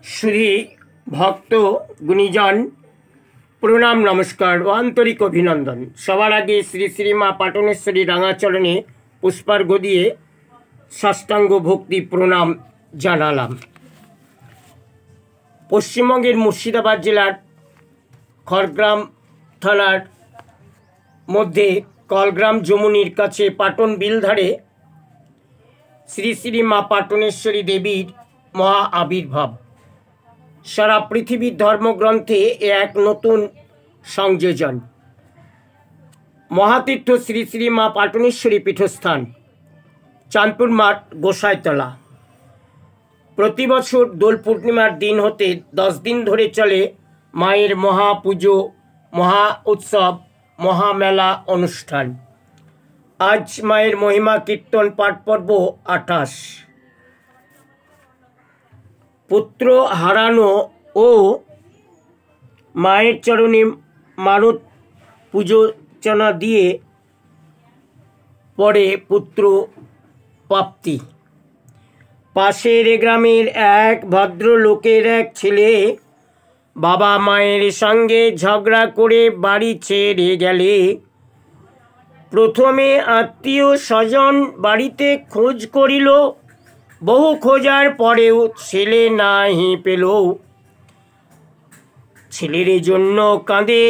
श्री भक्त गुणीजन प्रणाम नमस्कार व आंतरिक अभिनंदन। सवार आगे श्री श्री माँ पाटनेश्वरी रांगाचरणे पुष्पार्घ्य दिए साष्टांग भक्ति प्रणाम जानालाम। पश्चिमबंगेर मुर्शिदाबाद जिलार खड़ग्राम थानार मध्य कलग्राम जमुनीर काछे पाटन बिलधारे श्री श्री माँ पाटनेश्वरी देवीर महा आविर्भाव। सारा पृथिवीर धर्मग्रंथे एक नतून संयोजन। महातीर्थ श्री श्री माँ पाटनेश्वरी पीठस्थान चांदपुर माठ गोसाईतला। प्रति बछर दोल पूर्णिमार दिन होते 10 दिन धरे चले मायेर महापुजो महा उत्सव महामेला अनुष्ठान। आज मायेर महिमा कीर्तन पाठ पर्व 28। पुत्र हारानो ओ मायेर चरणे मानत पूजोचना दिए पड़े पुत्र प्राप्ति। पाशेर ग्रामेर एक भद्रलोकेर एक छेले बाबा मायेर संगे झगड़ा करे बाड़ी छेड़े गेले। प्रथमे आत्मीय स्वजन बाड़ीते खोज करिल, बहु खोजार परेও छेले नाहि पेल। छेलेर जन्य काঁদে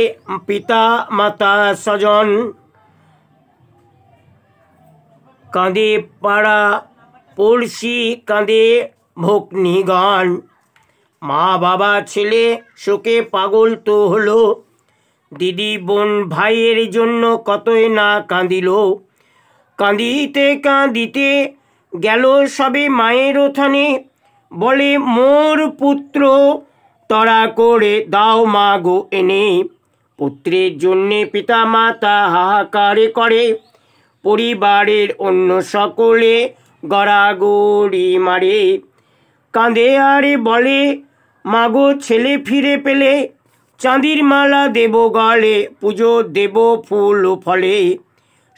पिता माता स्वजन, काঁদে पाड़ा पड़शी, काঁদে भগ্নীগণ। মা বাবা ছেলে শোকে পাগল তো হলো, দিদি বোন ভাইয়ের জন্য কতই না কাঁদিল। কাঁদিতে কাঁদিতে গেল সবে মায়ের ওখানে, বলে মোর পুত্র তরা করে দাও মা গো এনে। পুত্রের জন্যে পিতা মাতা হাহাকার করে, পরিবারের অন্য সকলে গড়াগড়ি মারে। কাঁদে আরে বলে মাগো ছেলে ফিরে পেলে, চাঁদির মালা দেব গলে, পুজো দেব ফুল ফলে।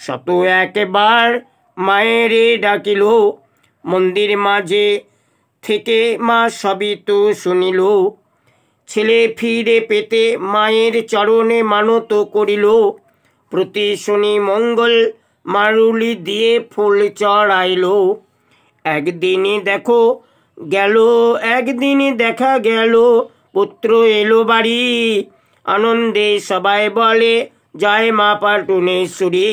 শত একবার মায়েরে ডাকিল, মন্দির মাঝে থেকে মা সবই তো শুনিল। ছেলে ফিরে পেতে মায়ের চরণে মানত করিল, প্রতি শনি মঙ্গল মারুলি দিয়ে ফুল চড়াইল। একদিনই দেখো গেল, একদিনই দেখা গেল পুত্র এলো বাড়ি। আনন্দে সবাই বলে জয় মা পাটনেশ্বরী।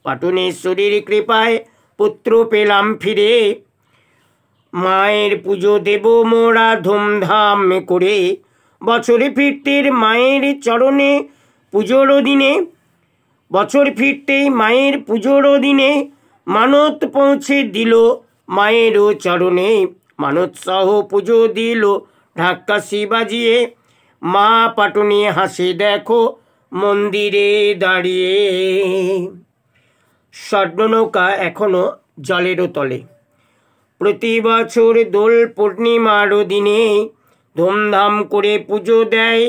পাটনেশ্বরীর কৃপায় পুত্র পেলাম ফিরে। মায়ের পুজো দেব মোরা ধুমধাম করে, বছরে ফিরতের মায়ের চরণে পুজোর দিনে। বছর ফিরতেই মায়ের পুজোর দিনে মানত পৌঁছে দিল মায়েরও চরণে। মানত সহ পুজো দিল ঢাক্কাশি বাজিয়ে, মা পাটনি হাসে দেখো মন্দিরে দাঁড়িয়ে। স্বর্ণনৌকা এখনো জলেরও তলে। প্রতি বছর দোল পূর্ণিমার দিনে ধুমধাম করে পুজো দেয়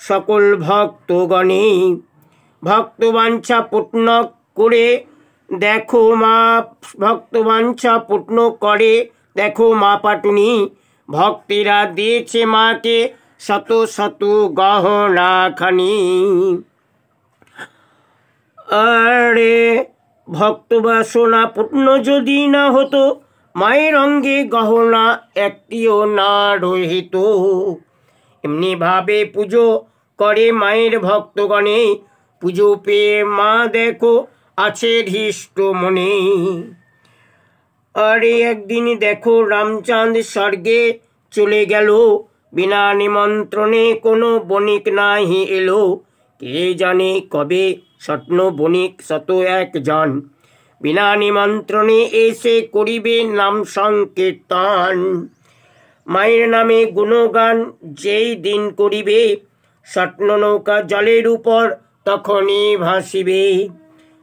সকল ভক্তগণে। ভক্তবাঞ্ছা পূর্ণ করে দেখো মা, ভক্তবাঞ্ছা পূর্ণ করে দেখো মা পাটনি। ভক্তেরা দিয়েছে মাকে শত শত গহনা খানি। আরে ভক্ত বাসনা পূর্ণ যদি না হতো, মায়ের অঙ্গে গহনা একটিও না রহিত। এমনি ভাবে পুজো করে মায়ের ভক্তগণে, পুজো পেয়ে মা দেখো আছে হৃষ্ট মনে। আরে একদিন দেখো রামচাঁদ স্বর্গে চলে গেল, বিনা নিমন্ত্রণে কোনো বণিক নাহি এলো। কে জানে কবে স্বপ্ন বণিক শত একজন, বিনা নিমন্ত্রণে এসে করিবে নাম সংকীর্তন। মায়ের নামে গুণগান যেই দিন করিবে, স্বপ্ন নৌকা জলের উপর তখনই ভাসিবে।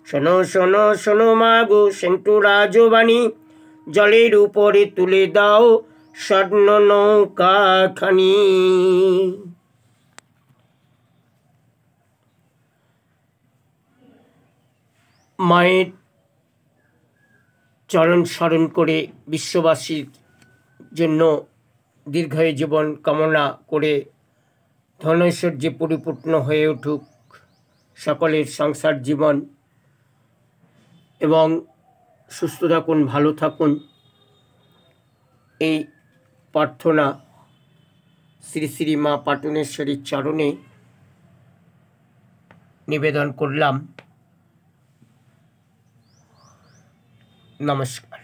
শোনো শোনো শোনো মা গো সেন্টু রাজবাণী, জলের উপরে তুলে দাও স্বর্ণ নৌকা খানি। মায়ের চরণ স্মরণ করে বিশ্ববাসীর জন্য দীর্ঘায়ু জীবন কামনা করে ধনৈশ্বর্যে পরিপূর্ণ হয়ে উঠুক সকলের সংসার জীবন, এবং সুস্থ থাকুন, ভালো থাকুন, এই প্রার্থনা শ্রী শ্রী মা পাটনেশ্বরীর চরণে নিবেদন করলাম। নমস্কার।